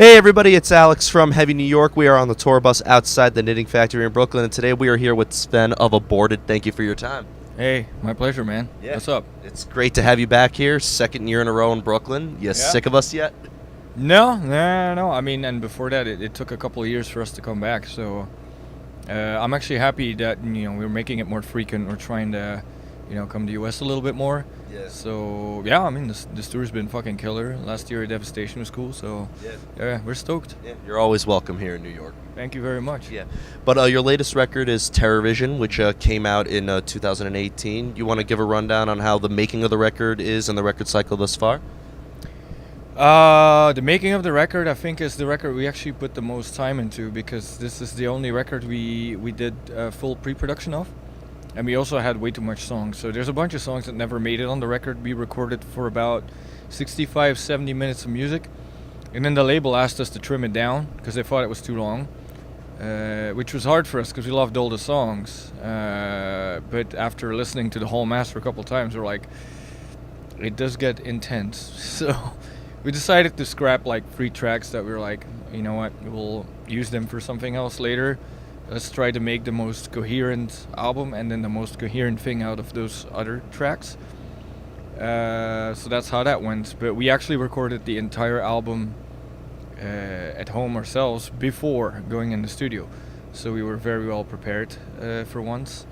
Hey everybody, it's Alex from Heavy New York. We are on the tour bus outside the Knitting Factory in Brooklyn, and today we are here with Sven of Aborted. Thank you for your time. Hey, my pleasure, man. Yeah. What's up? It's great to have you back here. Second year in a row in Brooklyn. You sick of us yet? No. I mean, and before that, it took a couple of years for us to come back. So I'm actually happy that we're making it more frequent. We're trying to come to US a little bit more. Yeah. So yeah, I mean this tour's been fucking killer. Last year Devastation was cool. So yeah, we're stoked. Yeah. You're always welcome here in New York. Thank you very much. Yeah. But your latest record is Terrorvision, which came out in 2018. You want to give a rundown on how the making of the record is and the record cycle thus far? The making of the record, I think, is the record we actually put the most time into, because this is the only record we did full pre-production of. And we also had way too much songs. So there's a bunch of songs that never made it on the record. We recorded for about 65-70 minutes of music. And then the label asked us to trim it down because they thought it was too long. Which was hard for us because we loved all the songs. But after listening to the whole master a couple times, we're like, it does get intense. So we decided to scrap like 3 tracks that we were like, you know what, we'll use them for something else later. Let's try to make the most coherent album and then the most coherent thing out of those other tracks. So that's how that went. But we actually recorded the entire album at home ourselves before going in the studio. So we were very well prepared for once.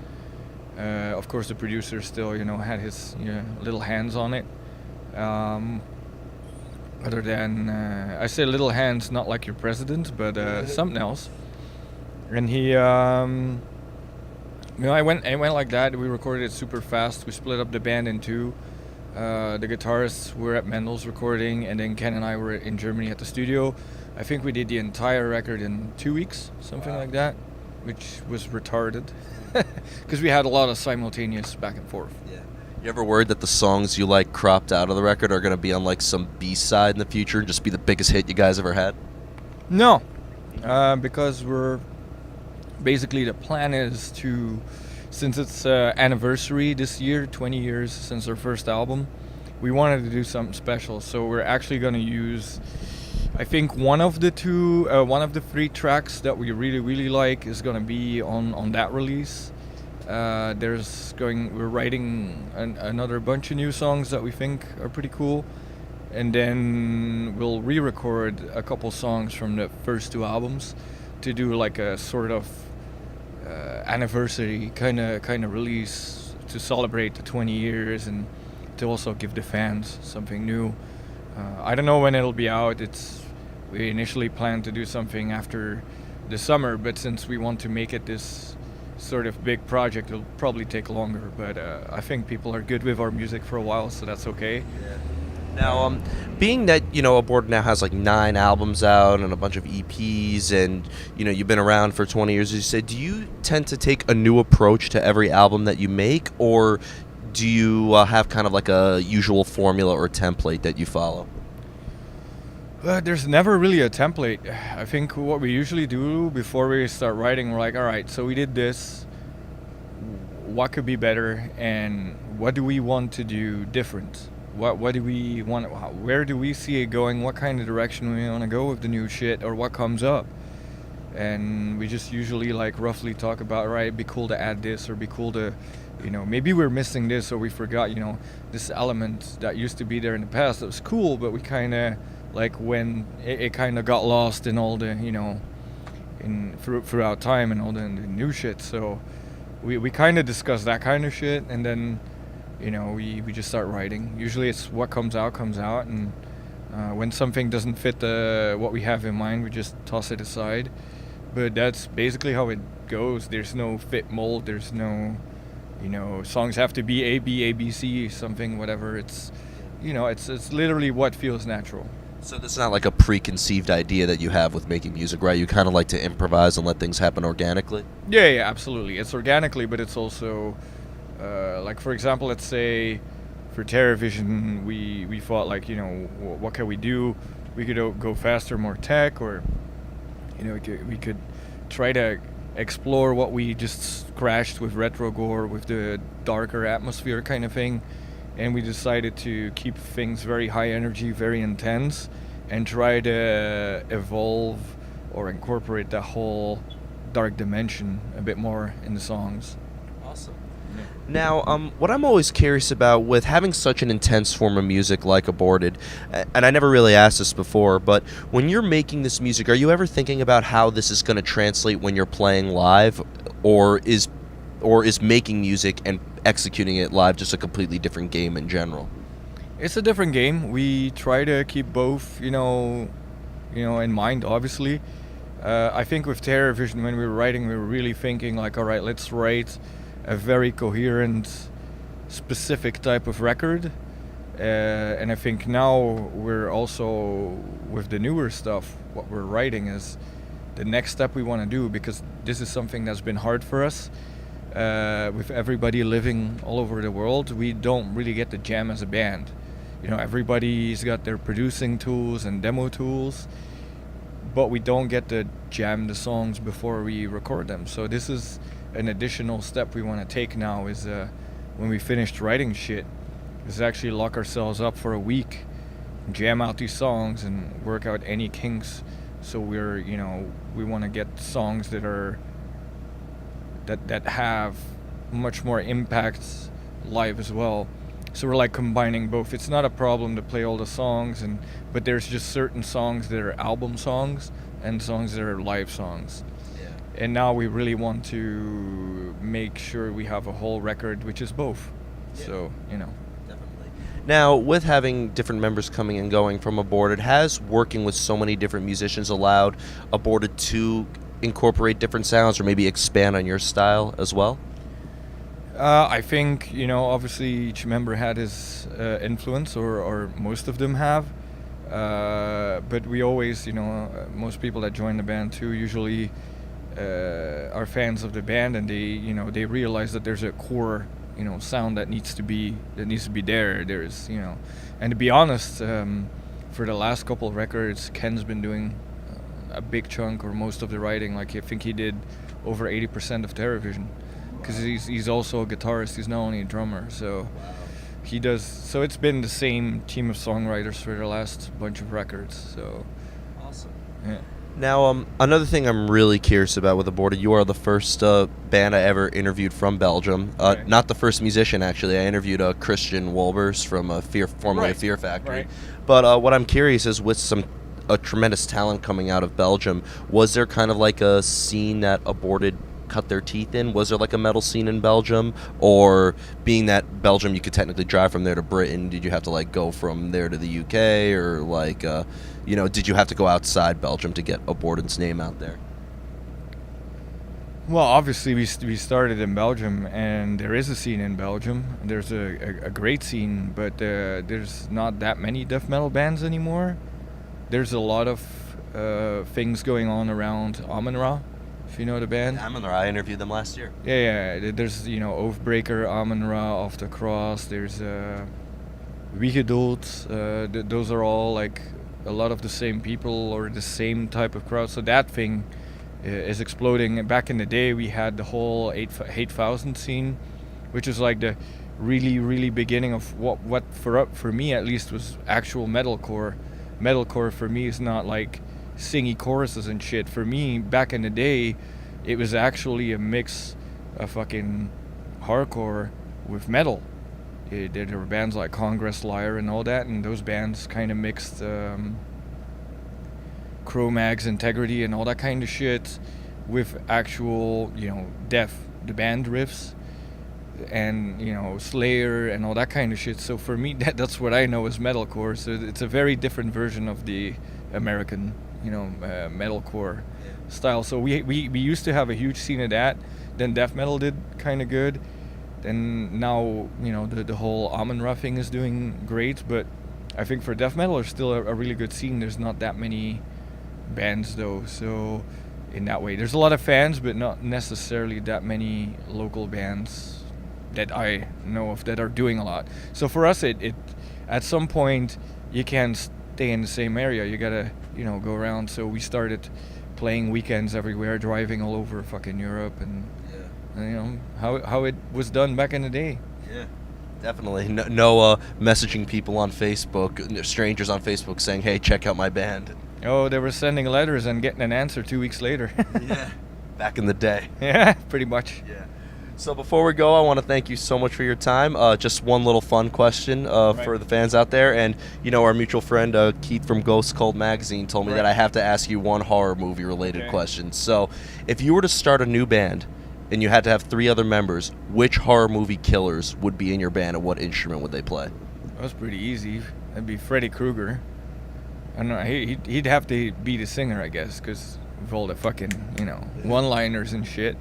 Of course, the producer still, had his little hands on it. Other than, I say little hands, not like your president, but something else. And he, I went like that. We recorded it super fast. We split up the band in 2. The guitarists were at Mendel's recording, and then Ken and I were in Germany at the studio. I think we did the entire record in 2 weeks, something like that, which was retarded, because we had a lot of simultaneous back and forth. Yeah. You ever worried that the songs you like cropped out of the record are going to be on like some B-side in the future and just be the biggest hit you guys ever had? No, because we're... Basically, the plan is to, since it's anniversary this year, 20 years since our first album, we wanted to do something special. So we're actually going to use, I think one of the 3 tracks that we really like is going to be on that release. We're writing another bunch of new songs that we think are pretty cool, and then we'll re-record a couple songs from the first 2 albums to do like a sort of anniversary kind of release to celebrate the 20 years and to also give the fans something new. I don't know when it'll be out. We initially planned to do something after the summer, but since we want to make it this sort of big project, it'll probably take longer. But I think people are good with our music for a while, so that's okay. Yeah. Now, being that, Aborted now has like 9 albums out and a bunch of EPs, and, you've been around for 20 years, as you said, do you tend to take a new approach to every album that you make, or do you have kind of like a usual formula or template that you follow? There's never really a template. I think what we usually do before we start writing, we're like, all right, so we did this. What could be better, and what do we want to do different? What do we want? Where do we see it going? What kind of direction we want to go with the new shit, or what comes up? And we just usually like roughly talk about, right, it'd be cool to add this, or be cool to, maybe we're missing this, or we forgot, this element that used to be there in the past that was cool, but we kind of like when it kind of got lost in all the, throughout time and all the new shit. So we kind of discuss that kind of shit, and then we just start writing. Usually it's what comes out, and when something doesn't fit what we have in mind, we just toss it aside. But that's basically how it goes. There's no fit mold. There's no, songs have to be A, B, A, B, C, something, whatever. It's, it's literally what feels natural. So that's not like a preconceived idea that you have with making music, right? You kind of like to improvise and let things happen organically? Yeah, absolutely. It's organically, but it's also... like, for example, let's say for Terrorvision, we thought, like, what can we do? We could go faster, more tech, or, we could try to explore what we just crashed with Retrogore, with the darker atmosphere kind of thing. And we decided to keep things very high energy, very intense, and try to evolve or incorporate that whole dark dimension a bit more in the songs. Awesome. Now, what I'm always curious about with having such an intense form of music like Aborted, and I never really asked this before, but when you're making this music, are you ever thinking about how this is going to translate when you're playing live, or is making music and executing it live just a completely different game in general? It's a different game. We try to keep both, in mind. Obviously, I think with Terrorvision, when we were writing, we were really thinking like, all right, let's write a very coherent, specific type of record. And I think now we're also, with the newer stuff, what we're writing is the next step we want to do, because this is something that's been hard for us. With everybody living all over the world, we don't really get to jam as a band. Everybody's got their producing tools and demo tools, but we don't get to jam the songs before we record them. So this is an additional step we want to take now, is when we finished writing shit, is actually lock ourselves up for a week, jam out these songs and work out any kinks. So we want to get songs that are that have much more impact live as well. So we're like combining both. It's not a problem to play all the songs, but there's just certain songs that are album songs and songs that are live songs. Yeah. And now we really want to make sure we have a whole record which is both. Yeah. So, Definitely. Now, with having different members coming and going from Aborted, has working with so many different musicians allowed Aborted to incorporate different sounds or maybe expand on your style as well? I think, obviously each member had his influence, or most of them have. But we always, most people that join the band too usually are fans of the band, and they realize that there's a core, sound that needs to be there. There's, and to be honest, for the last couple of records, Ken's been doing a big chunk or most of the writing. Like, I think he did over 80% of Terrorvision, because he's also a guitarist. He's not only a drummer, so he does. So it's been the same team of songwriters for the last bunch of records. So awesome. Yeah. Now, another thing I'm really curious about with Aborted, you are the first band I ever interviewed from Belgium. Right. Not the first musician, actually. I interviewed Christian Wolbers from formerly Fear Factory. Right. But what I'm curious is, with a tremendous talent coming out of Belgium, was there kind of like a scene that Aborted cut their teeth in? Was there like a metal scene in Belgium? Or being that Belgium, you could technically drive from there to Britain, did you have to like go from there to the UK? Or like, did you have to go outside Belgium to get Aborted's name out there? Well, obviously we started in Belgium, and there is a scene in Belgium. There's a great scene, but there's not that many death metal bands anymore. There's a lot of things going on around Amon-Ra, if you know the band. Amon-Ra, I interviewed them last year. Yeah. There's, Oathbreaker, Amon-Ra, Off the Cross. There's Wiegeduld. Those are all like a lot of the same people or the same type of crowd. So that thing is exploding. Back in the day, we had the whole 8000 scene, which is like the really, really beginning of what for me at least was actual metalcore. Metalcore for me is not like singy choruses and shit. For me, back in the day, it was actually a mix of fucking hardcore with metal. There were bands like Congress, Liar, and all that, and those bands kind of mixed Cro-Mag's Integrity and all that kind of shit with actual, death, the band riffs, and Slayer and all that kind of shit. So for me, that's what I know as metalcore. So it's a very different version of the American metalcore style. So we used to have a huge scene of that. Then death metal did kind of good. Then now the whole Amon-Ra thing is doing great. But I think for death metal, there's still a really good scene. There's not that many bands though. So in that way, there's a lot of fans, but not necessarily that many local bands that I know of that are doing a lot. So for us, it at some point you can't stay in the same area. You gotta go around. So we started playing weekends everywhere, driving all over fucking Europe, and how it was done back in the day. Yeah. Definitely. No messaging people on Facebook, strangers on Facebook saying, hey, check out my band. Oh, they were sending letters and getting an answer 2 weeks later. Yeah. Back in the day. Yeah, pretty much. Yeah. So before we go, I want to thank you so much for your time. Just one little fun question for the fans out there. And, our mutual friend Keith from Ghost Cult Magazine told me that I have to ask you one horror movie related question. So if you were to start a new band and you had to have 3 other members, which horror movie killers would be in your band and what instrument would they play? That was pretty easy. That'd be Freddy Krueger. I don't know. He'd have to be the singer, I guess, because of all the fucking, one-liners and shit.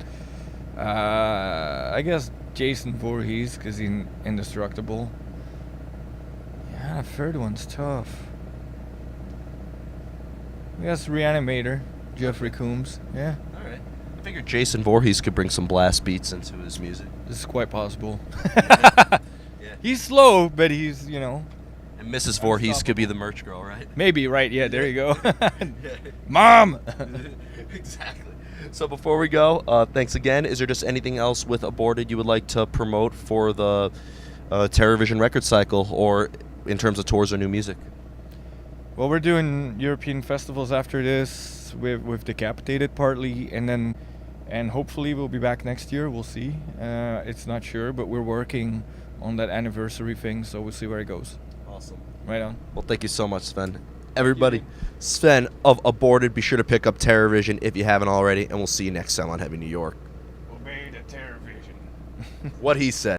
I guess Jason Voorhees, because he's indestructible. Yeah, the third one's tough. I guess Reanimator, Jeffrey Combs. Yeah. All right. I figured Jason Voorhees could bring some blast beats into his music. This is quite possible. Yeah. He's slow, but he's, And Mrs. Voorhees could be the merch girl, right? Maybe, right. Yeah, there you go. Mom! Exactly. So before we go, thanks again. Is there just anything else with Aborted you would like to promote for the Terrorvision record cycle or in terms of tours or new music? Well, we're doing European festivals after this with Decapitated partly, and hopefully we'll be back next year. We'll see. It's not sure, but we're working on that anniversary thing, so we'll see where it goes. Awesome. Right on. Well, thank you so much, Sven. Everybody, Sven of Aborted. Be sure to pick up Terrorvision if you haven't already, and we'll see you next time on Heavy New York. Obey the Terrorvision. What he said.